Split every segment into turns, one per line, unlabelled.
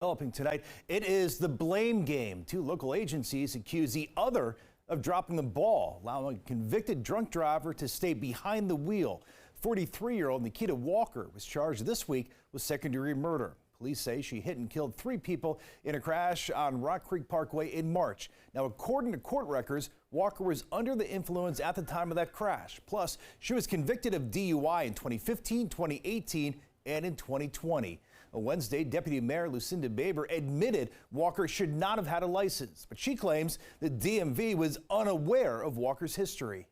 Developing tonight, it is the blame game. Two local agencies accuse the other of dropping the ball, allowing a convicted drunk driver to stay behind the wheel. 43-year-old Nikita Walker was charged this week with second-degree murder. Police say she hit and killed 3 people in a crash on Rock Creek Parkway in March. Now, according to court records, Walker was under the influence at the time of that crash. Plus, she was convicted of DUI in 2015, 2018, and in 2020. On Wednesday, Deputy Mayor Lucinda Baber admitted Walker should not have had a license, but she claims the DMV was unaware of Walker's history.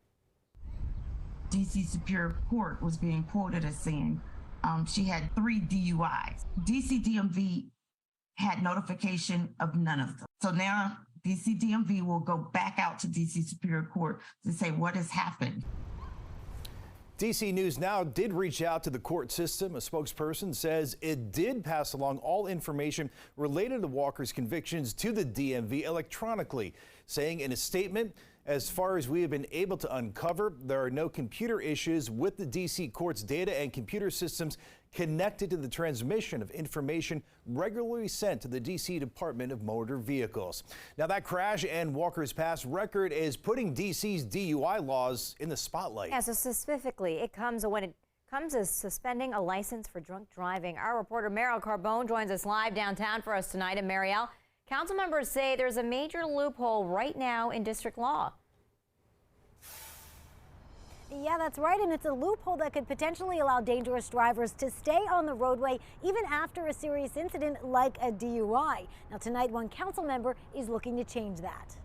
D.C. Superior Court was being quoted as saying she had 3 DUIs. D.C. DMV had notification of none of them. So now D.C. DMV will go back out to D.C. Superior Court to say what has happened.
DC News Now did reach out to the court system. A spokesperson says it did pass along all information related to Walker's convictions to the DMV electronically, saying in a statement, as far as we have been able to uncover, there are no computer issues with the DC court's data and computer systems connected to the transmission of information regularly sent to the DC Department of Motor Vehicles. Now, that crash and Walker's past record is putting DC's DUI laws in the spotlight.
Yeah, so specifically, it comes as suspending a license for drunk driving. Our reporter Mariel Carbone joins us live downtown for us tonight. And Mariel, council members say there's a major loophole right now in district law.
Yeah, that's right, and it's a loophole that could potentially allow dangerous drivers to stay on the roadway even after a serious incident like a DUI. Now tonight, one council member is looking to change that.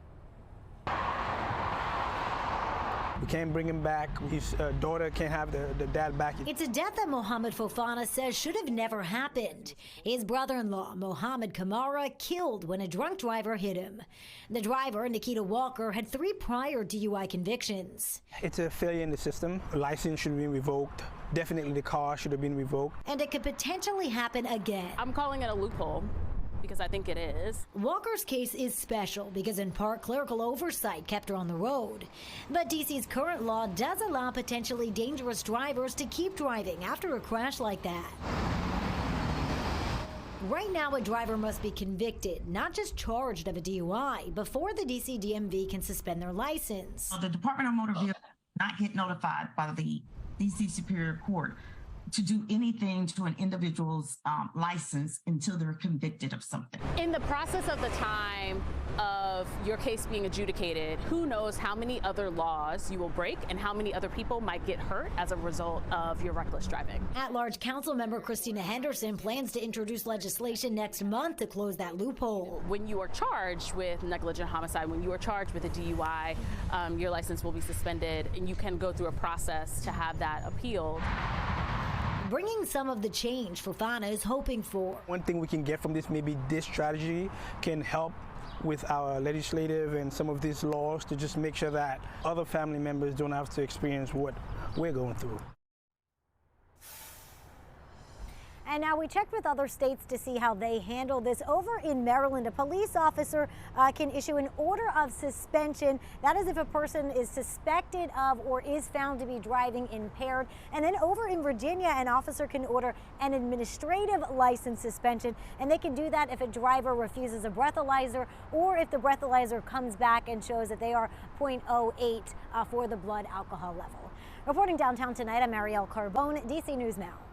We can't bring him back. His daughter can't have the dad back.
It's a death that Mohammed Fofana says should have never happened. His brother-in-law, Mohammed Kamara, killed when a drunk driver hit him. The driver, Nikita Walker, had 3 prior DUI convictions.
It's a failure in the system. A license should have been revoked. Definitely the car should have been revoked.
And it could potentially happen again.
I'm calling it a loophole, because I think it is.
Walker's case is special because in part clerical oversight kept her on the road. But DC's current law does allow potentially dangerous drivers to keep driving after a crash like that. Right now, a driver must be convicted, not just charged of a DUI, before the DC DMV can suspend their license.
The Department of Motor Vehicles not get notified by the DC Superior Court to do anything to an individual's license until they're convicted of something.
In the process of the time of your case being adjudicated, who knows how many other laws you will break and how many other people might get hurt as a result of your reckless driving.
At-large council member Christina Henderson plans to introduce legislation next month to close that loophole.
When you are charged with negligent homicide, when you are charged with a DUI, your license will be suspended and you can go through a process to have that appealed.
Bringing some of the change Fofana is hoping for.
One thing we can get from this, maybe this strategy can help with our legislative and some of these laws to just make sure that other family members don't have to experience what we're going through.
And now we checked with other states to see how they handle this. Over in Maryland, a police officer can issue an order of suspension. That is if a person is suspected of or is found to be driving impaired. And then over in Virginia, an officer can order an administrative license suspension. And they can do that if a driver refuses a breathalyzer or if the breathalyzer comes back and shows that they are 0.08 for the blood alcohol level. Reporting downtown tonight, I'm Mariel Carbone, DC News Now.